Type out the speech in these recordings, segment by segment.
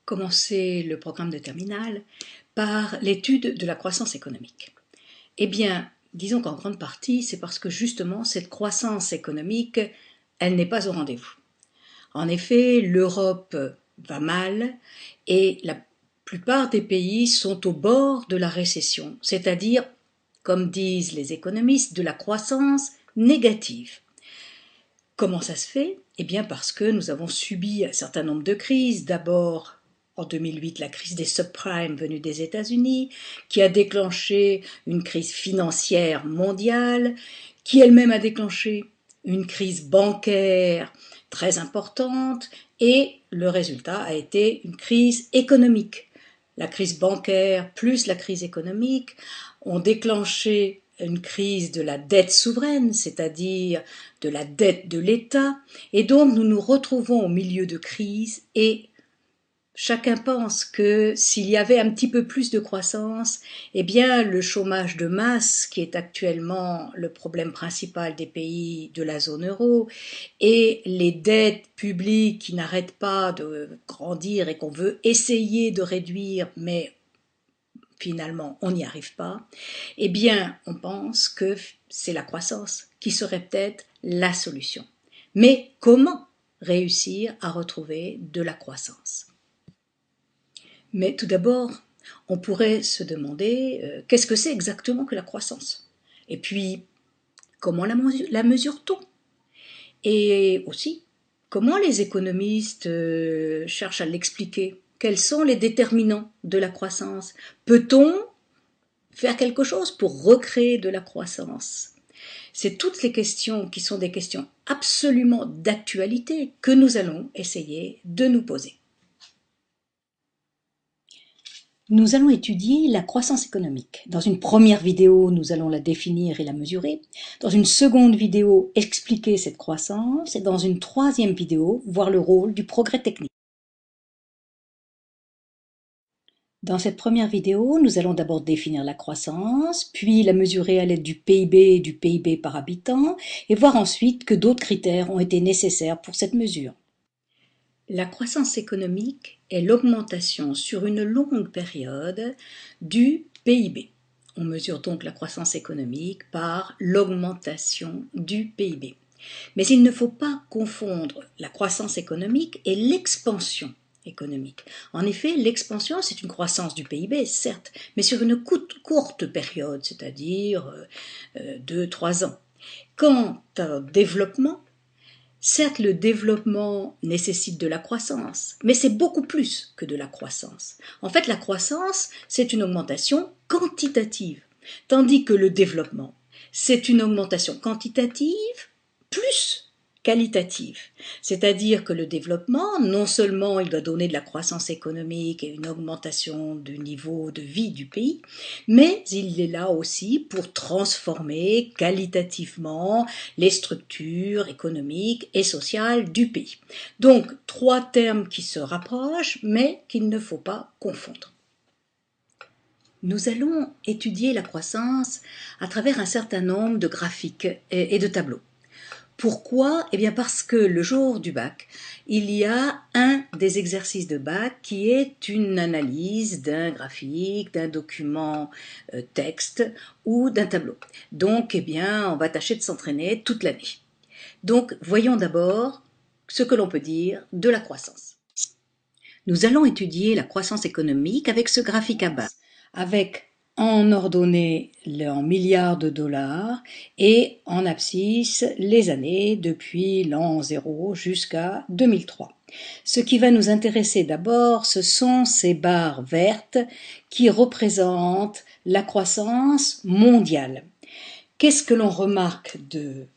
commencer le programme de terminale par l'étude de la croissance économique. Eh bien, disons qu'en grande partie, c'est parce que justement, cette croissance économique, elle n'est pas au rendez-vous. En effet, l'Europe va mal et la plupart des pays sont au bord de la récession, c'est-à-dire, comme disent les économistes, de la croissance négative. Comment ça se fait ? Eh bien parce que nous avons subi un certain nombre de crises. D'abord, en 2008, la crise des subprimes venue des États-Unis, qui a déclenché une crise financière mondiale, qui elle-même a déclenché une crise bancaire très importante, et le résultat a été une crise économique. La crise bancaire plus la crise économique ont déclenché une crise de la dette souveraine, c'est-à-dire de la dette de l'État, et donc nous nous retrouvons au milieu de crises et chacun pense que s'il y avait un petit peu plus de croissance, eh bien le chômage de masse, qui est actuellement le problème principal des pays de la zone euro, et les dettes publiques qui n'arrêtent pas de grandir et qu'on veut essayer de réduire, mais finalement on n'y arrive pas, eh bien on pense que c'est la croissance qui serait peut-être la solution. Mais comment réussir à retrouver de la croissance ? Mais tout d'abord, on pourrait se demander qu'est-ce que c'est exactement que la croissance ? Et puis, comment la mesure-t-on ? Et aussi, comment les économistes cherchent à l'expliquer ? Quels sont les déterminants de la croissance ? Peut-on faire quelque chose pour recréer de la croissance ? C'est toutes les questions qui sont des questions absolument d'actualité que nous allons essayer de nous poser. Nous allons étudier la croissance économique. Dans une première vidéo, nous allons la définir et la mesurer. Dans une seconde vidéo, expliquer cette croissance. Et dans une troisième vidéo, voir le rôle du progrès technique. Dans cette première vidéo, nous allons d'abord définir la croissance, puis la mesurer à l'aide du PIB et du PIB par habitant, et voir ensuite que d'autres critères ont été nécessaires pour cette mesure. La croissance économique est l'augmentation sur une longue période du PIB. On mesure donc la croissance économique par l'augmentation du PIB. Mais il ne faut pas confondre la croissance économique et l'expansion économique. En effet, l'expansion, c'est une croissance du PIB, certes, mais sur une courte période, c'est-à-dire 2-3 ans. Quant au développement, certes, le développement nécessite de la croissance, mais c'est beaucoup plus que de la croissance. En fait, la croissance, c'est une augmentation quantitative, tandis que le développement, c'est une augmentation quantitative plus qualitative. C'est-à-dire que le développement, non seulement il doit donner de la croissance économique et une augmentation du niveau de vie du pays, mais il est là aussi pour transformer qualitativement les structures économiques et sociales du pays. Donc, 3 termes qui se rapprochent, mais qu'il ne faut pas confondre. Nous allons étudier la croissance à travers un certain nombre de graphiques et de tableaux. Pourquoi ? Eh bien parce que le jour du bac, il y a un des exercices de bac qui est une analyse d'un graphique, d'un document texte ou d'un tableau. Donc, eh bien, on va tâcher de s'entraîner toute l'année. Donc, voyons d'abord ce que l'on peut dire de la croissance. Nous allons étudier la croissance économique avec ce graphique à bas, avec en ordonnée en milliards de dollars et en abscisse les années depuis l'an 0 jusqu'à 2003. Ce qui va nous intéresser d'abord, ce sont ces barres vertes qui représentent la croissance mondiale. Qu'est-ce que l'on remarque de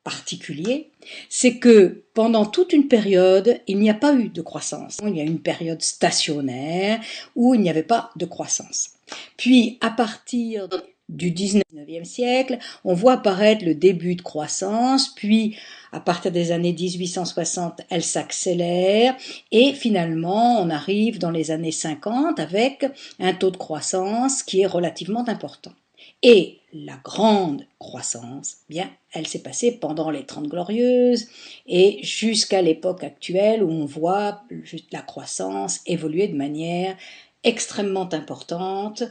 particulier, c'est que pendant toute une période, il n'y a pas eu de croissance. Il y a une période stationnaire où il n'y avait pas de croissance. Puis, à partir du 19e siècle, on voit apparaître le début de croissance, puis à partir des années 1860, elle s'accélère, et finalement, on arrive dans les années 50 avec un taux de croissance qui est relativement important. Et la grande croissance, eh bien, elle s'est passée pendant les 30 Glorieuses et jusqu'à l'époque actuelle où on voit la croissance évoluer de manière extrêmement importante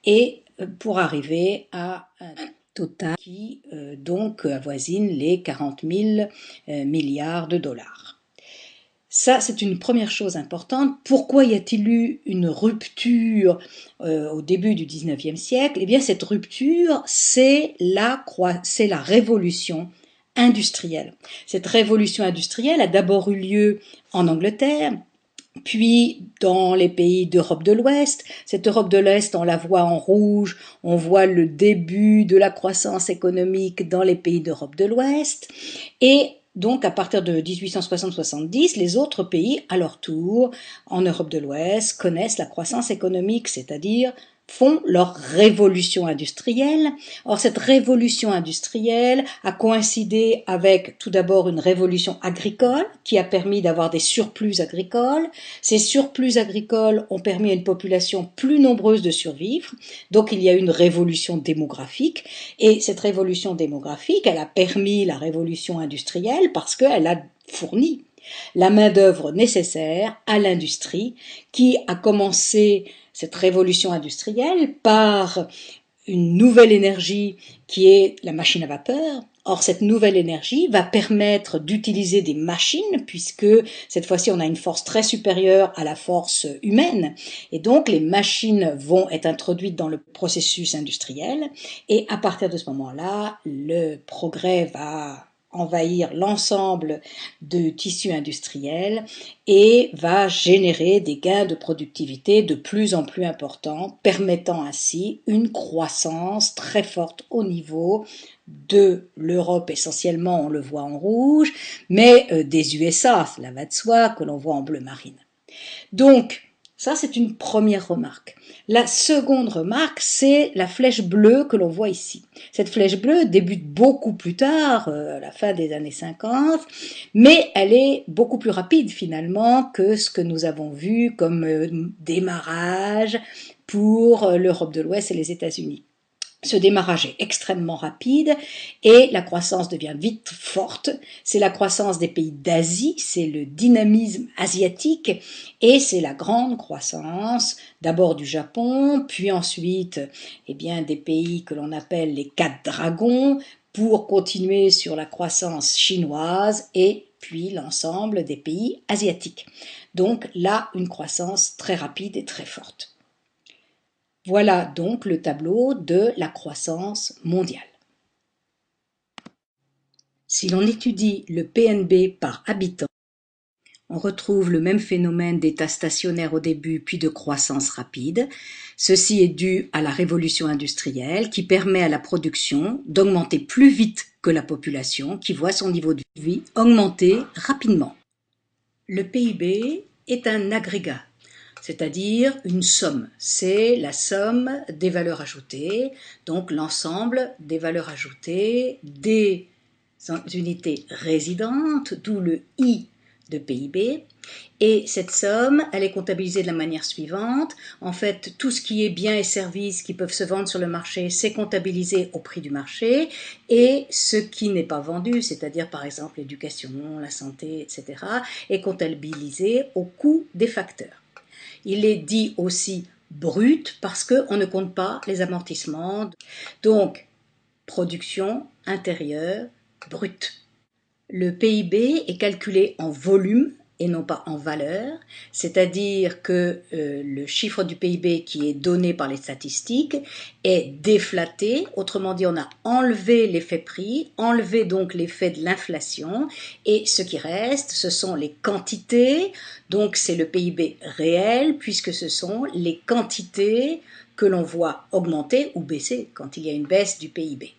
et pour arriver à un total qui donc avoisine les 40 000 milliards de dollars. Ça, c'est une première chose importante. Pourquoi y a-t-il eu une rupture au début du XIXe siècle? Eh bien, cette rupture, c'est la révolution industrielle. Cette révolution industrielle a d'abord eu lieu en Angleterre, puis dans les pays d'Europe de l'Ouest. Cette Europe de l'Est, on la voit en rouge, on voit le début de la croissance économique dans les pays d'Europe de l'Ouest. Et donc, à partir de 1860-70, les autres pays, à leur tour, en Europe de l'Ouest, connaissent la croissance économique, c'est-à-dire font leur révolution industrielle. Or, cette révolution industrielle a coïncidé avec tout d'abord une révolution agricole qui a permis d'avoir des surplus agricoles. Ces surplus agricoles ont permis à une population plus nombreuse de survivre. Donc, il y a eu une révolution démographique. Et cette révolution démographique, elle a permis la révolution industrielle parce qu'elle a fourni la main-d'œuvre nécessaire à l'industrie qui a commencé cette révolution industrielle par une nouvelle énergie qui est la machine à vapeur. Or, cette nouvelle énergie va permettre d'utiliser des machines puisque cette fois-ci, on a une force très supérieure à la force humaine. Et donc, les machines vont être introduites dans le processus industriel. Et à partir de ce moment-là, le progrès va envahir l'ensemble de tissus industriels et va générer des gains de productivité de plus en plus importants, permettant ainsi une croissance très forte au niveau de l'Europe essentiellement, on le voit en rouge, mais des USA, cela va de soi, que l'on voit en bleu marine. Donc, ça c'est une première remarque. La seconde remarque, c'est la flèche bleue que l'on voit ici. Cette flèche bleue débute beaucoup plus tard, à la fin des années 50, mais elle est beaucoup plus rapide finalement que ce que nous avons vu comme démarrage pour l'Europe de l'Ouest et les États-Unis. Ce démarrage est extrêmement rapide et la croissance devient vite forte. C'est la croissance des pays d'Asie, c'est le dynamisme asiatique et c'est la grande croissance d'abord du Japon, puis ensuite des pays que l'on appelle les 4 dragons pour continuer sur la croissance chinoise et puis l'ensemble des pays asiatiques. Donc là, une croissance très rapide et très forte. Voilà donc le tableau de la croissance mondiale. Si l'on étudie le PNB par habitant, on retrouve le même phénomène d'état stationnaire au début puis de croissance rapide. Ceci est dû à la révolution industrielle qui permet à la production d'augmenter plus vite que la population qui voit son niveau de vie augmenter rapidement. Le PIB est un agrégat, c'est-à-dire une somme. C'est la somme des valeurs ajoutées, donc l'ensemble des valeurs ajoutées des unités résidentes, d'où le I de PIB. Et cette somme, elle est comptabilisée de la manière suivante. En fait, tout ce qui est biens et services qui peuvent se vendre sur le marché, c'est comptabilisé au prix du marché. Et ce qui n'est pas vendu, c'est-à-dire par exemple l'éducation, la santé, etc., est comptabilisé au coût des facteurs. Il est dit aussi brut parce qu'on ne compte pas les amortissements. Donc, production intérieure brute. Le PIB est calculé en volume et non pas en valeur, c'est-à-dire que le chiffre du PIB qui est donné par les statistiques est déflaté, autrement dit on a enlevé l'effet prix, enlevé donc l'effet de l'inflation et ce qui reste ce sont les quantités, donc c'est le PIB réel puisque ce sont les quantités que l'on voit augmenter ou baisser quand il y a une baisse du PIB.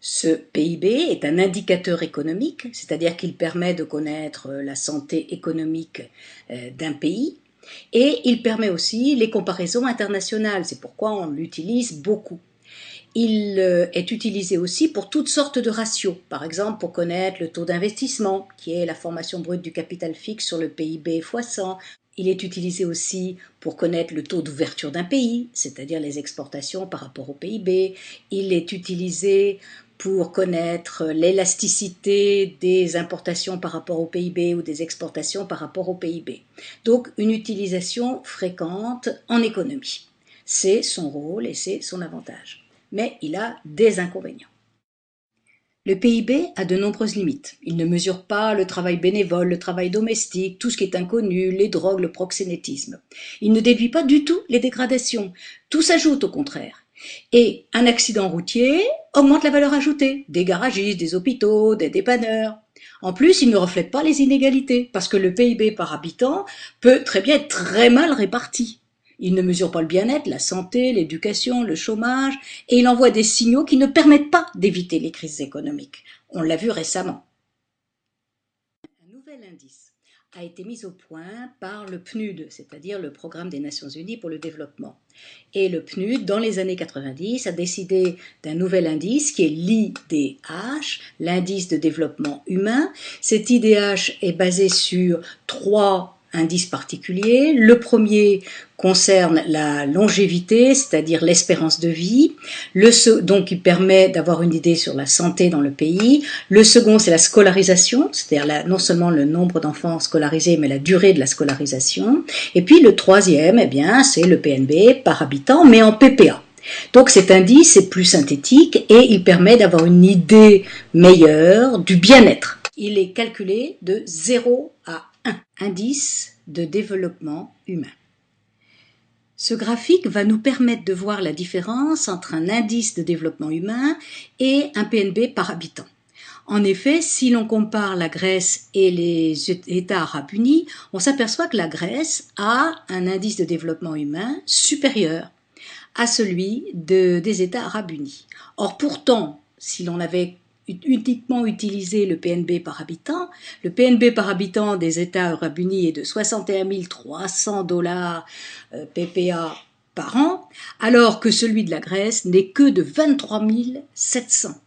Ce PIB est un indicateur économique, c'est-à-dire qu'il permet de connaître la santé économique d'un pays et il permet aussi les comparaisons internationales, c'est pourquoi on l'utilise beaucoup. Il est utilisé aussi pour toutes sortes de ratios, par exemple pour connaître le taux d'investissement, qui est la formation brute du capital fixe sur le PIB x 100. Il est utilisé aussi pour connaître le taux d'ouverture d'un pays, c'est-à-dire les exportations par rapport au PIB. Il est utilisé pour connaître l'élasticité des importations par rapport au PIB ou des exportations par rapport au PIB. Donc une utilisation fréquente en économie. C'est son rôle et c'est son avantage. Mais il a des inconvénients. Le PIB a de nombreuses limites. Il ne mesure pas le travail bénévole, le travail domestique, tout ce qui est inconnu, les drogues, le proxénétisme. Il ne déduit pas du tout les dégradations. Tout s'ajoute au contraire. Et un accident routier augmente la valeur ajoutée, des garagistes, des hôpitaux, des dépanneurs. En plus, il ne reflète pas les inégalités, parce que le PIB par habitant peut très bien être très mal réparti. Il ne mesure pas le bien-être, la santé, l'éducation, le chômage, et il envoie des signaux qui ne permettent pas d'éviter les crises économiques. On l'a vu récemment. Un nouvel indice a été mis au point par le PNUD, c'est-à-dire le Programme des Nations Unies pour le développement. Et le PNUD, dans les années 90, a décidé d'un nouvel indice qui est l'IDH, l'indice de développement humain. Cet IDH est basé sur 3 indices particuliers. Le premier concerne la longévité, c'est-à-dire l'espérance de vie. Donc, il permet d'avoir une idée sur la santé dans le pays. Le second, c'est la scolarisation, c'est-à-dire non seulement le nombre d'enfants scolarisés, mais la durée de la scolarisation. Et puis, le troisième, eh bien, c'est le PNB par habitant, mais en PPA. Donc cet indice est plus synthétique et il permet d'avoir une idée meilleure du bien-être. Il est calculé de 0 à 1, indice de développement humain. Ce graphique va nous permettre de voir la différence entre un indice de développement humain et un PNB par habitant. En effet, si l'on compare la Grèce et les États arabes unis, on s'aperçoit que la Grèce a un indice de développement humain supérieur à celui des États arabes unis. Or pourtant, si l'on avait uniquement utilisé le PNB par habitant, le PNB par habitant des États arabes unis est de 61 300 $ PPA par an, alors que celui de la Grèce n'est que de 23 700.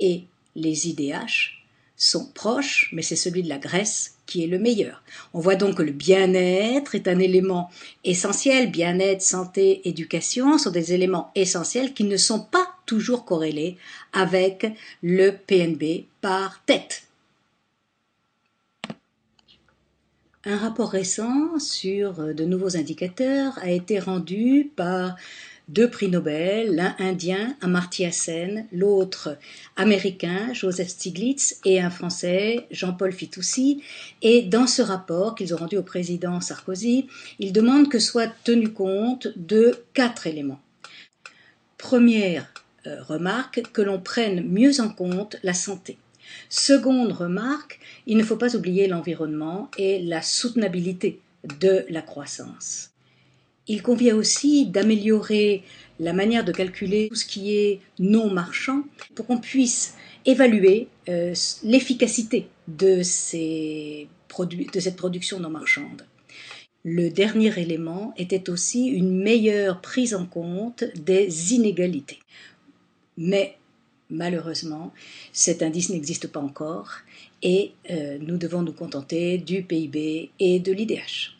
Et les IDH sont proches, mais c'est celui de la Grèce qui est le meilleur. On voit donc que le bien-être est un élément essentiel. Bien-être, santé, éducation sont des éléments essentiels qui ne sont pas toujours corrélés avec le PNB par tête. Un rapport récent sur de nouveaux indicateurs a été rendu par 2 prix Nobel, l'un indien, Amartya Sen, l'autre américain, Joseph Stiglitz, et un français, Jean-Paul Fitoussi. Et dans ce rapport qu'ils ont rendu au président Sarkozy, ils demandent que soit tenu compte de 4 éléments. Première remarque, que l'on prenne mieux en compte la santé. Seconde remarque, il ne faut pas oublier l'environnement et la soutenabilité de la croissance. Il convient aussi d'améliorer la manière de calculer tout ce qui est non marchand pour qu'on puisse évaluer l'efficacité de cette production non marchande. Le dernier élément était aussi une meilleure prise en compte des inégalités. Mais malheureusement, cet indice n'existe pas encore et nous devons nous contenter du PIB et de l'IDH.